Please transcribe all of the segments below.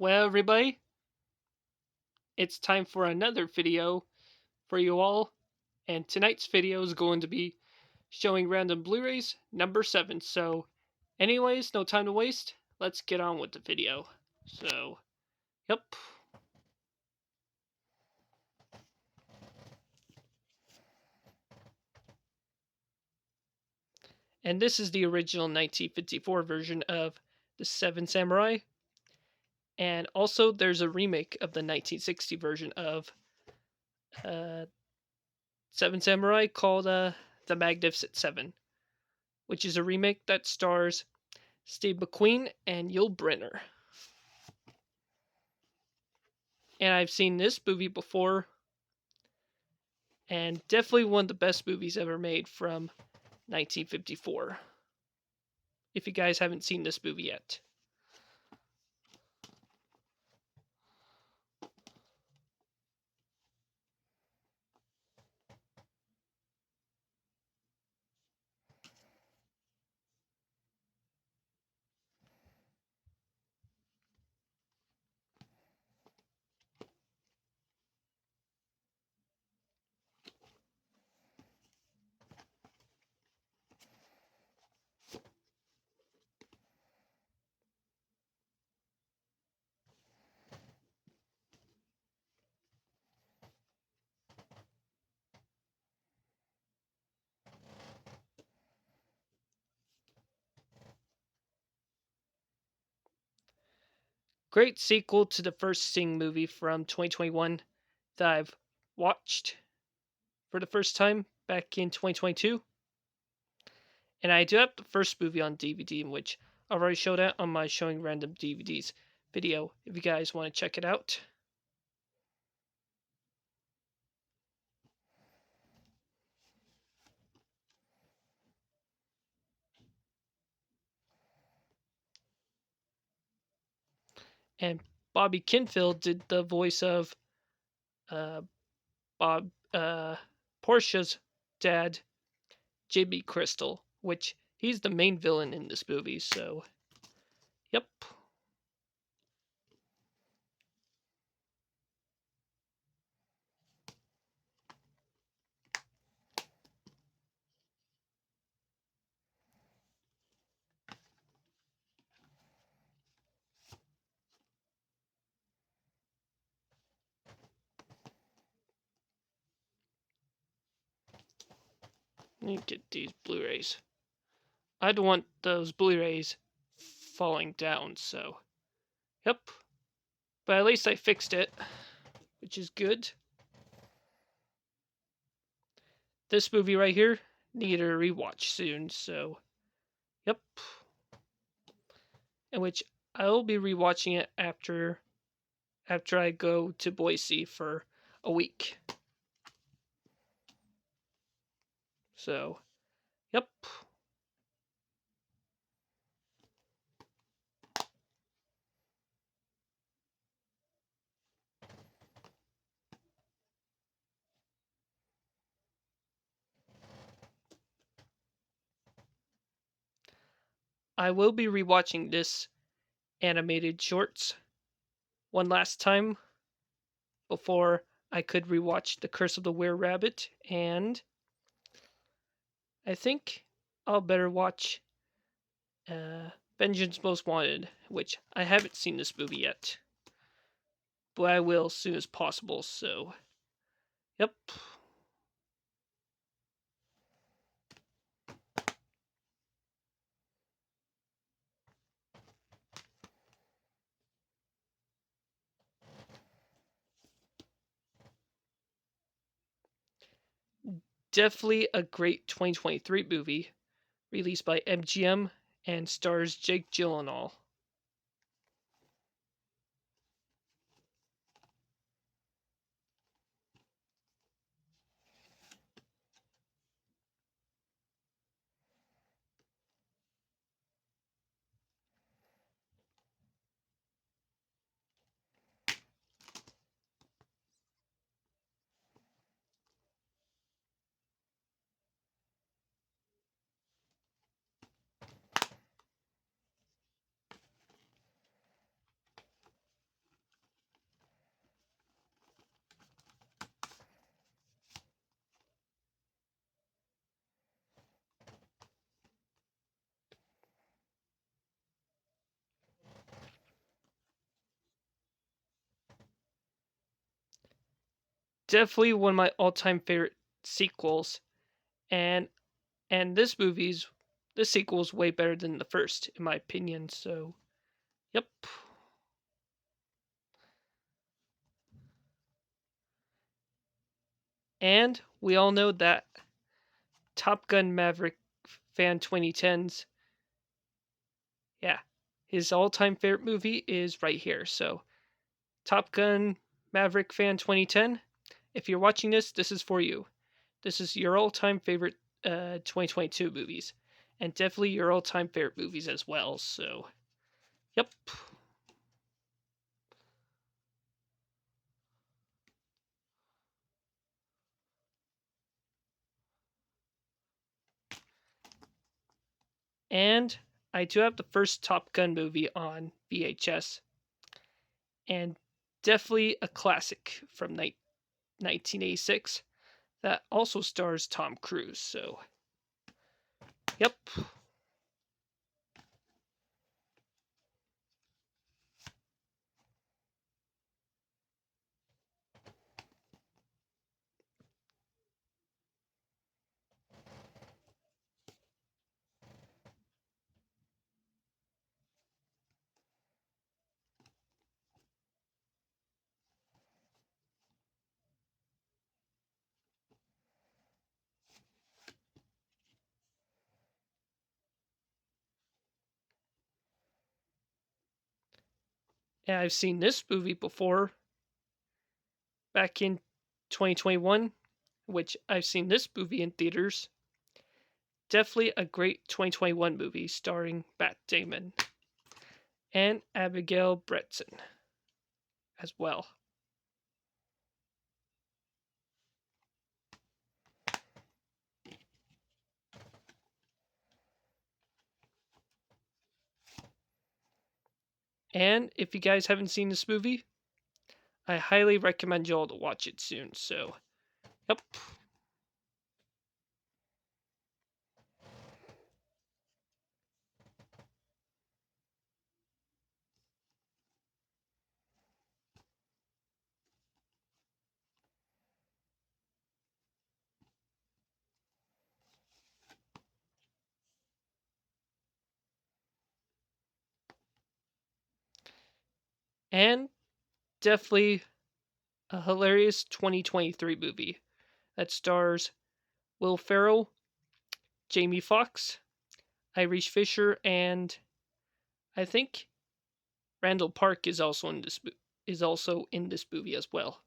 Well, everybody, it's time for another video for you all, and tonight's video is going to be showing Random Blu-rays number 7. So, anyways, no time to waste. Let's get on with the video. So, yep. And this is the original 1954 version of The Seven Samurai. And also, there's a remake of the 1960 version of uh, Seven Samurai called The Magnificent Seven, which is a remake that stars Steve McQueen and Yul Brynner. And I've seen this movie before, and definitely one of the best movies ever made from 1954. If you guys haven't seen this movie yet. Great sequel to the first Sing movie from 2021 that I've watched for the first time back in 2022. And I do have the first movie on DVD, in which I've already showed it on my Showing Random DVDs video, if you guys want to check it out. And Bobby Kinfield did the voice of uh, Bob Portia's dad, Jimmy Crystal, which he's the main villain in this movie. So, yep. Let me get these Blu-rays. I don't want those Blu-rays falling down. So, yep. But at least I fixed it, which is good. This movie right here needed a rewatch soon. So, yep. In which I will be rewatching it after I go to Boise for a week. So, yep. I will be rewatching this animated shorts one last time before I could rewatch The Curse of the Were Rabbit, and I think I'll better watch Vengeance Most Wanted, which I haven't seen this movie yet, but I will as soon as possible. So, yep. Definitely a great 2023 movie released by MGM and stars Jake Gyllenhaal. definitely one of my all-time favorite sequels, and this sequel's way better than the first, in my opinion. So, yep. And we all know that Top Gun Maverick fan 2010s, yeah, his all-time favorite movie is right here. So, Top Gun Maverick fan 2010, if you're watching this, this is for you. This is your all-time favorite 2022 movies, and definitely your all-time favorite movies as well. So, yep. And I do have the first Top Gun movie on VHS, and definitely a classic from 1986 that also stars Tom Cruise. So, yep. And I've seen this movie before back in 2021, which I've seen this movie in theaters. Definitely a great 2021 movie starring Matt Damon and Abigail Breslin as well. And if you guys haven't seen this movie, I highly recommend you all to watch it soon. So, yep. And definitely a hilarious 2023 movie that stars Will Ferrell, Jamie Foxx, Irish Fisher, and I think Randall Park is also in this movie as well.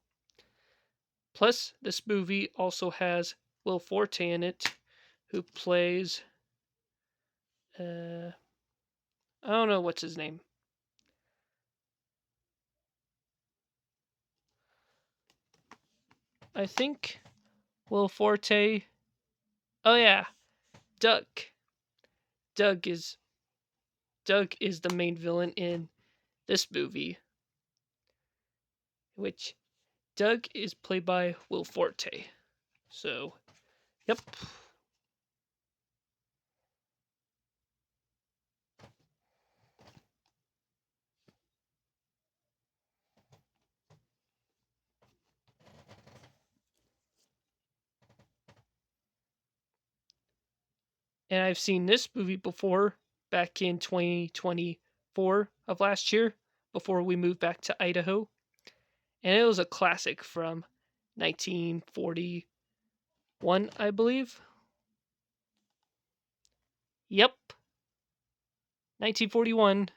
Plus, this movie also has Will Forte in it, who plays I don't know what's his name. I think Will Forte. Oh yeah, Doug. Doug is Doug is the main villain in this movie, which Doug is played by Will Forte. So, yep. And I've seen this movie before back in 2024 of last year before we moved back to Idaho. And it was a classic from 1941, I believe. Yep, 1941.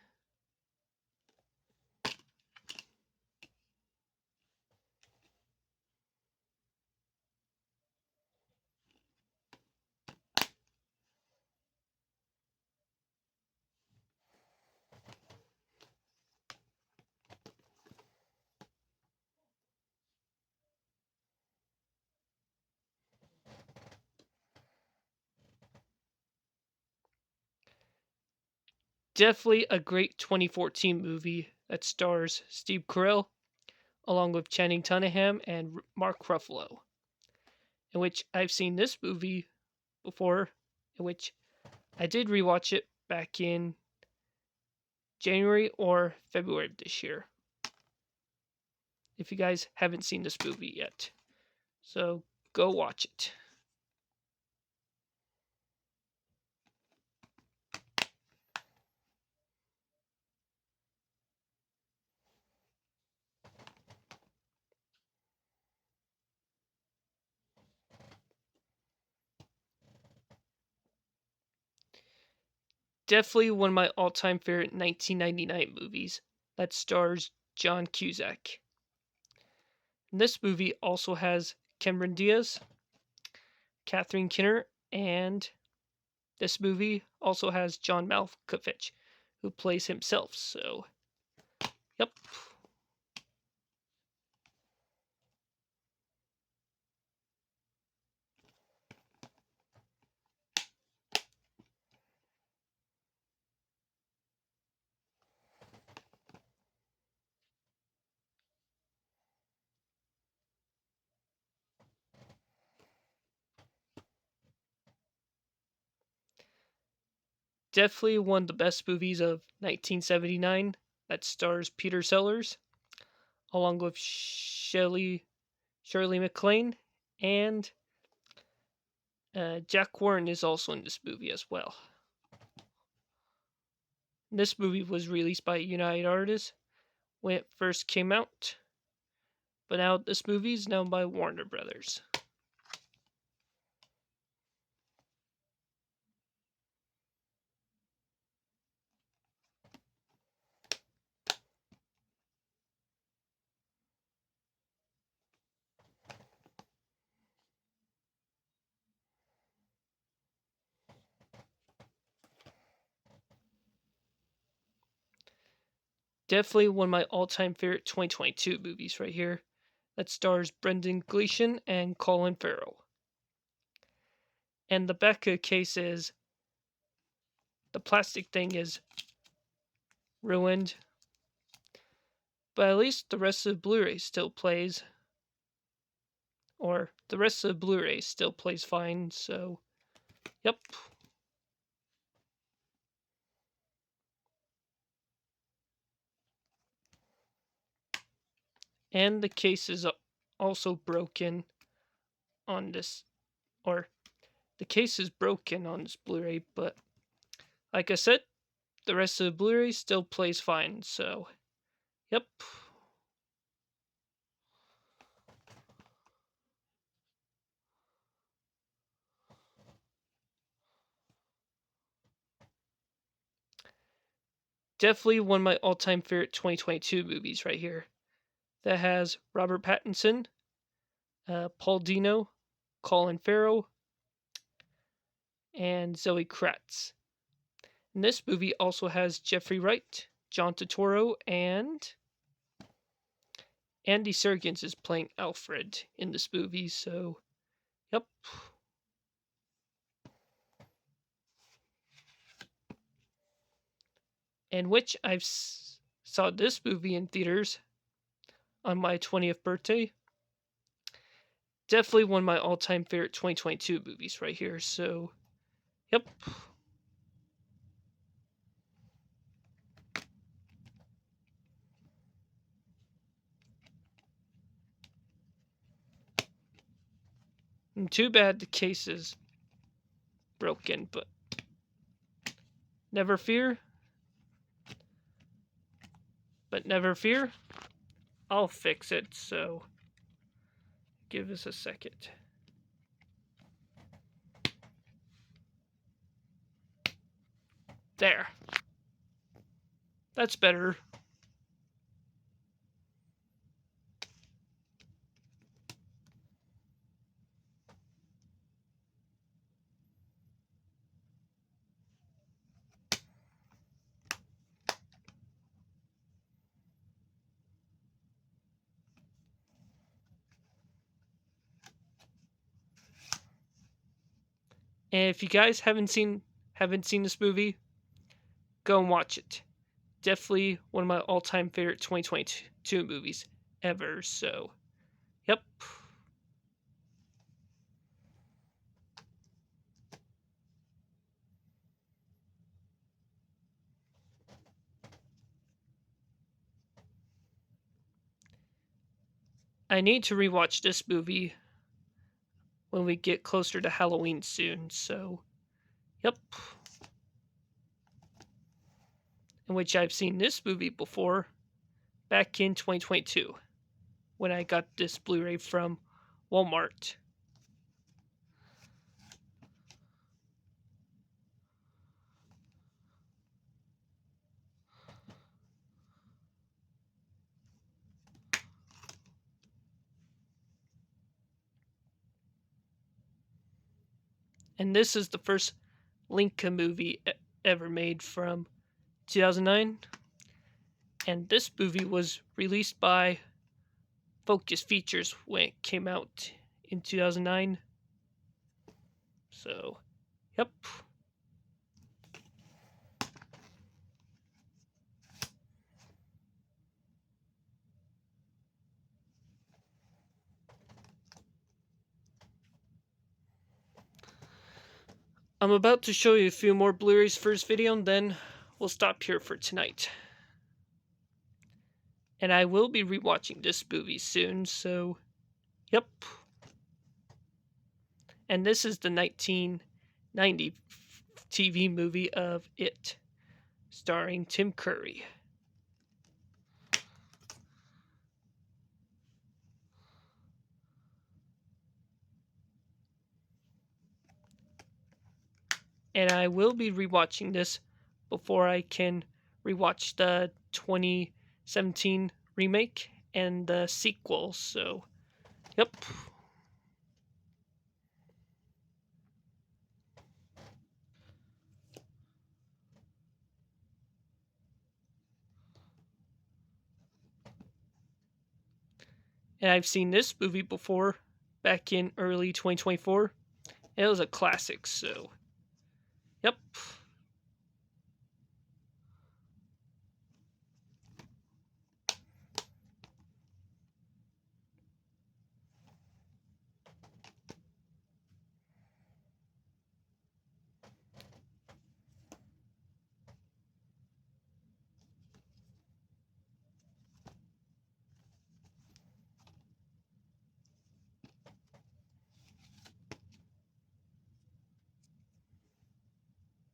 Definitely a great 2014 movie that stars Steve Carell along with Channing Tatum and Mark Ruffalo, in which I've seen this movie before, in which I did rewatch it back in January or February of this year. If you guys haven't seen this movie yet. So go watch it. Definitely one of my all-time favorite 1999 movies that stars John Cusack. And this movie also has Cameron Diaz, Catherine Kinner, and this movie also has John Malkovich, who plays himself. So, yep. Definitely one of the best movies of 1979 that stars Peter Sellers, along with Shirley MacLaine, and Jack Warren is also in this movie as well. This movie was released by United Artists when it first came out, but now this movie is known by Warner Brothers. Definitely one of my all-time favorite 2022 movies right here that stars Brendan Gleeson and Colin Farrell. And the back of the case is the plastic thing is ruined, but at least the rest of the Blu-ray still plays, or the rest of the Blu-ray still plays fine. So, yep. And the case is also broken on this, or the case is broken on this Blu-ray, but like I said, the rest of the Blu-ray still plays fine. So, yep. Definitely one of my all-time favorite 2022 movies right here. That has Robert Pattinson, Paul Dino, Colin Farrell, and Zoe Kratz. And this movie also has Jeffrey Wright, John Turturro, and Andy Serkis is playing Alfred in this movie. So, yep. And which saw this movie in theaters on my 20th birthday. Definitely one of my all-time favorite 2022 movies right here. So, yep. And too bad the case is broken, but never fear. But never fear, I'll fix it. So, give us a second. There. That's better. And if you guys haven't seen this movie, go and watch it. Definitely one of my all-time favorite 2022 movies ever. So, yep. I need to rewatch this movie when we get closer to Halloween soon. So, yep. In which I've seen this movie before back in 2022 when I got this Blu-ray from Walmart. And this is the first Linka movie ever made from 2009. And this movie was released by Focus Features when it came out in 2009. So, yep. I'm about to show you a few more Blu-rays for this video, and then we'll stop here for tonight. And I will be rewatching this movie soon, so yep. And this is the 1990 TV movie of It, starring Tim Curry. And I will be rewatching this before I can rewatch the 2017 remake and the sequel, so yep. And I've seen this movie before back in early 2024. It was a classic, so yep.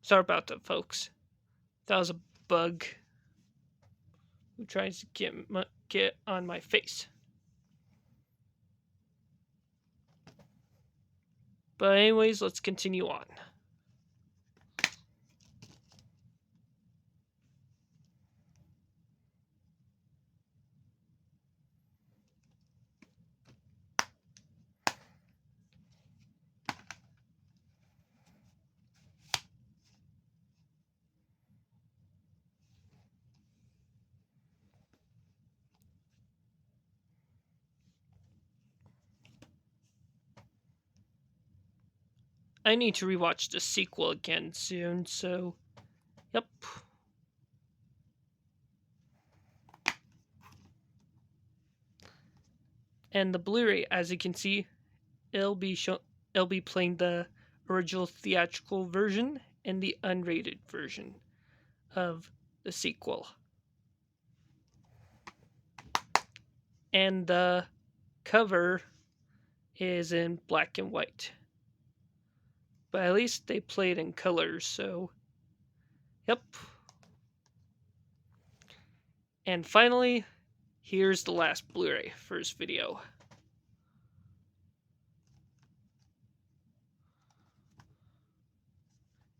Sorry about that, folks. That was a bug who tries to get on my face. But anyways, let's continue on. I need to rewatch the sequel again soon, so yep. And the Blu-ray, as you can see, it'll be playing the original theatrical version and the unrated version of the sequel. And the cover is in black and white. But at least they play it in colors, so yep. And finally, here's the last Blu-ray for this video.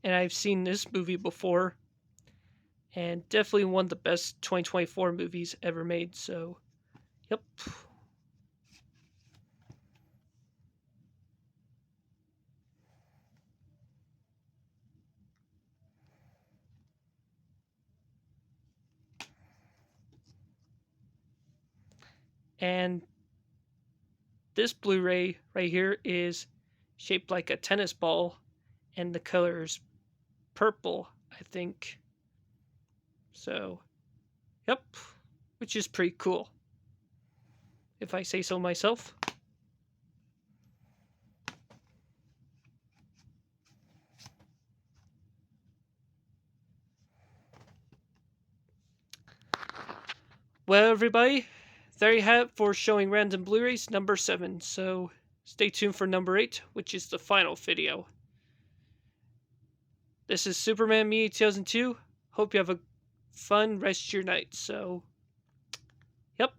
And I've seen this movie before, and definitely one of the best 2024 movies ever made, so yep. And this Blu-ray right here is shaped like a tennis ball, and the color is purple, I think. So, yep, which is pretty cool, if I say so myself. Well, everybody, there you have it for showing Random Blu-rays number 7. So, stay tuned for number 8, which is the final video. This is Superman Me 2002. Hope you have a fun rest of your night. So, yep.